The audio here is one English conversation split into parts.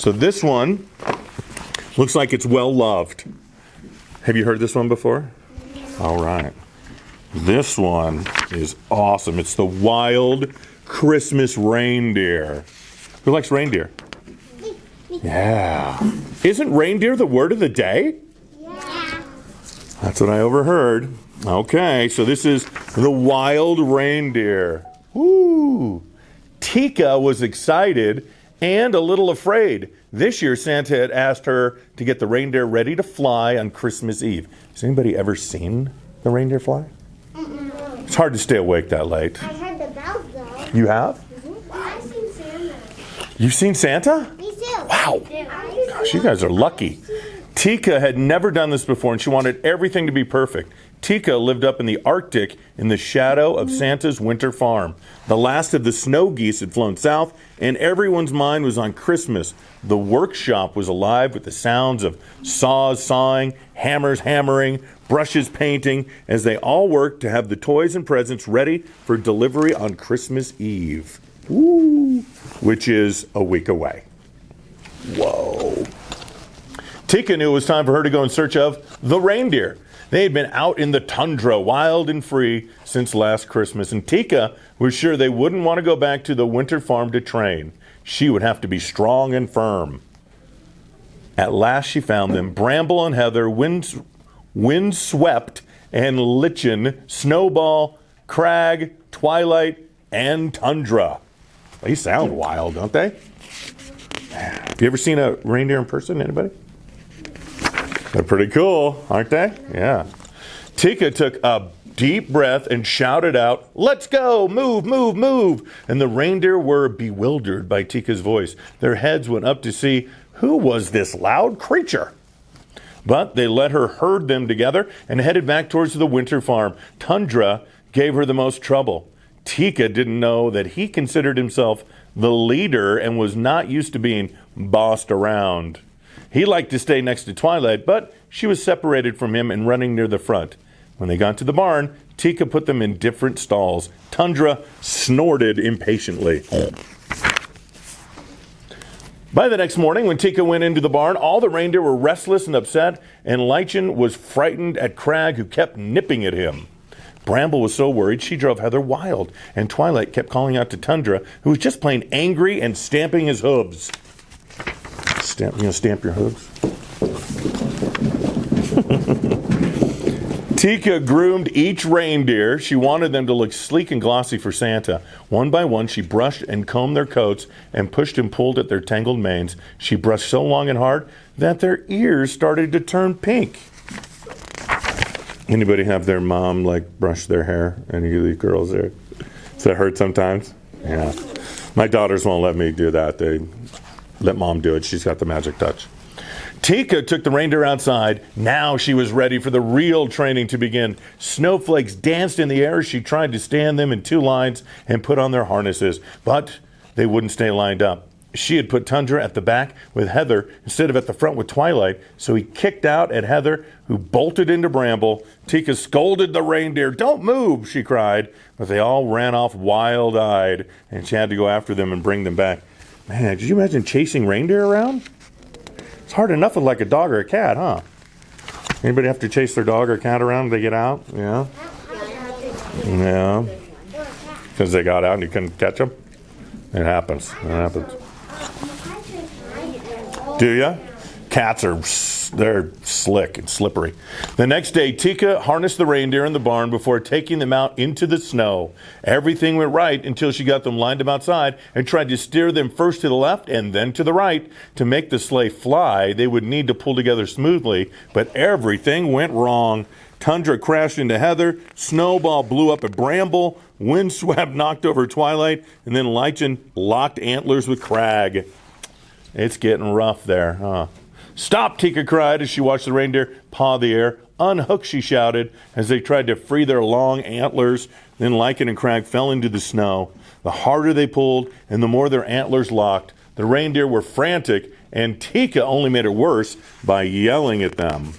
So this one looks like it's well loved. Have you heard this one before? All right. This one is awesome. It's the Wild Christmas Reindeer. Who likes reindeer? Yeah. Isn't reindeer the word of the day? Yeah. That's what I overheard. Okay, so this is the Wild Reindeer. Woo! Tika was excited and a little afraid. This year, Santa had asked her to get the reindeer ready to fly on Christmas Eve. Has anybody ever seen the reindeer fly? It's hard to stay awake that late. I heard the bells though. You have? I've seen Santa. You've seen Santa? Me too. Wow. Gosh, you guys are lucky. Tika had never done this before, and she wanted everything to be perfect. Tika lived up in the Arctic in the shadow of Santa's winter farm. The last of the snow geese had flown south, and everyone's mind was on Christmas. The workshop was alive with the sounds of saws sawing, hammers hammering, brushes painting, as they all worked to have the toys and presents ready for delivery on Christmas Eve. Woo! Which is a week away. Whoa. Tika knew it was time for her to go in search of the reindeer. They had been out in the tundra, wild and free, since last Christmas, and Tika was sure they wouldn't want to go back to the winter farm to train. She would have to be strong and firm. At last she found them, Bramble and Heather, Windswept and Lichen, Snowball, Crag, Twilight, and Tundra. They sound wild, don't they? Have you ever seen a reindeer in person, anybody? They're pretty cool, aren't they? Yeah. Tika took a deep breath and shouted out, "Let's go! Move, move, move!" And the reindeer were bewildered by Tika's voice. Their heads went up to see who was this loud creature. But they let her herd them together and headed back towards the winter farm. Tundra gave her the most trouble. Tika didn't know that he considered himself the leader and was not used to being bossed around. He liked to stay next to Twilight, but she was separated from him and running near the front. When they got to the barn, Tika put them in different stalls. Tundra snorted impatiently. By the next morning, when Tika went into the barn, all the reindeer were restless and upset, and Lichen was frightened at Crag, who kept nipping at him. Bramble was so worried she drove Heather wild, and Twilight kept calling out to Tundra, who was just plain angry and stamping his hooves. Stamp your hooves? Tika groomed each reindeer. She wanted them to look sleek and glossy for Santa. One by one, she brushed and combed their coats and pushed and pulled at their tangled manes. She brushed so long and hard that their ears started to turn pink. Anybody have their mom brush their hair? Any of the girls there? Does that hurt sometimes? Yeah. My daughters won't let me do that. They let mom do it. She's got the magic touch. Tika took the reindeer outside. Now she was ready for the real training to begin. Snowflakes danced in the air as she tried to stand them in two lines and put on their harnesses, but they wouldn't stay lined up. She had put Tundra at the back with Heather instead of at the front with Twilight, so he kicked out at Heather, who bolted into Bramble. Tika scolded the reindeer. "Don't move," she cried, but they all ran off wild-eyed, and she had to go after them and bring them back. Man, did you imagine chasing reindeer around? It's hard enough with a dog or a cat, huh? Anybody have to chase their dog or cat around when they get out? Yeah? Yeah. Because they got out and you couldn't catch them? It happens. It happens. Do you? Cats they're slick and slippery. The next day, Tika harnessed the reindeer in the barn before taking them out into the snow. Everything went right until she got them lined up outside and tried to steer them first to the left and then to the right. To make the sleigh fly, they would need to pull together smoothly, but everything went wrong. Tundra crashed into Heather, Snowball blew up at Bramble, Windswept knocked over Twilight, and then Lichen locked antlers with Crag. It's getting rough there, huh? "Stop!" Tika cried as she watched the reindeer paw the air. "Unhook!" she shouted as they tried to free their long antlers. Then Lichen and Crag fell into the snow. The harder they pulled and the more their antlers locked. The reindeer were frantic, and Tika only made it worse by yelling at them.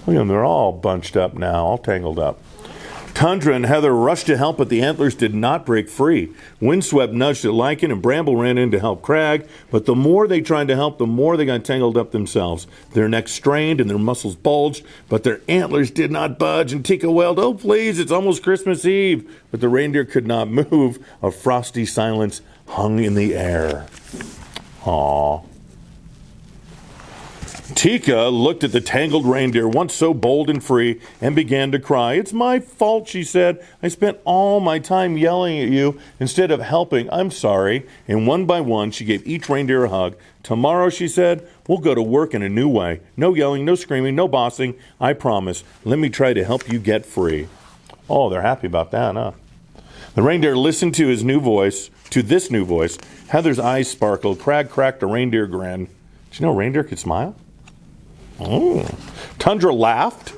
Look at them, they're all bunched up now, all tangled up. Tundra and Heather rushed to help, but the antlers did not break free. Windswept nudged at Lycan, and Bramble ran in to help Crag, but the more they tried to help, the more they got tangled up themselves. Their necks strained and their muscles bulged, but their antlers did not budge, and Tika wailed, "Oh, please, it's almost Christmas Eve." But the reindeer could not move. A frosty silence hung in the air. Aww. Tika looked at the tangled reindeer, once so bold and free, and began to cry. "It's my fault," she said. "I spent all my time yelling at you instead of helping. I'm sorry." And one by one, she gave each reindeer a hug. "Tomorrow," she said, "we'll go to work in a new way. No yelling, no screaming, no bossing. I promise. Let me try to help you get free." Oh, they're happy about that, huh? The reindeer listened to this new voice. Heather's eyes sparkled. Crag cracked a reindeer grin. Did you know reindeer could smile? Oh. Tundra laughed.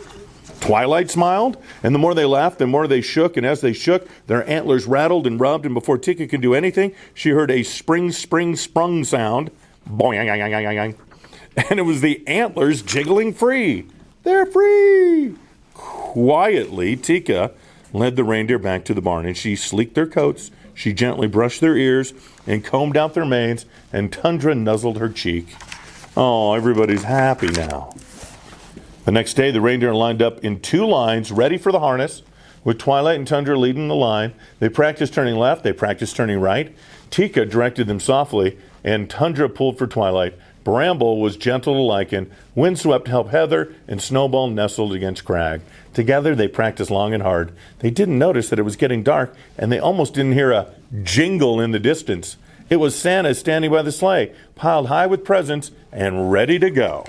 Twilight smiled. And the more they laughed, the more they shook. And as they shook, their antlers rattled and rubbed. And before Tika could do anything, she heard a sprung sound. Boing. And it was the antlers jiggling free. They're free. Quietly, Tika led the reindeer back to the barn. And she sleeked their coats. She gently brushed their ears and combed out their manes. And Tundra nuzzled her cheek. Oh, everybody's happy now. The next day, the reindeer lined up in 2 lines, ready for the harness, with Twilight and Tundra leading the line. They practiced turning left, they practiced turning right. Tika directed them softly, and Tundra pulled for Twilight. Bramble was gentle to Lycan. Windswept helped Heather, and Snowball nestled against Crag. Together, they practiced long and hard. They didn't notice that it was getting dark, and they almost didn't hear a jingle in the distance. It was Santa standing by the sleigh, piled high with presents and ready to go.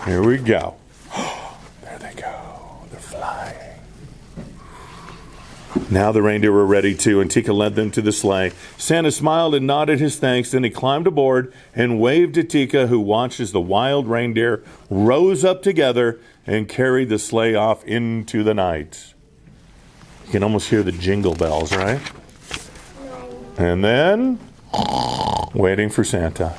Here we go. There they go. They're flying. Now the reindeer were ready too, and Tika led them to the sleigh. Santa smiled and nodded his thanks. Then he climbed aboard and waved to Tika, who watched as the wild reindeer rose up together and carried the sleigh off into the night. You can almost hear the jingle bells, right? And then, waiting for Santa.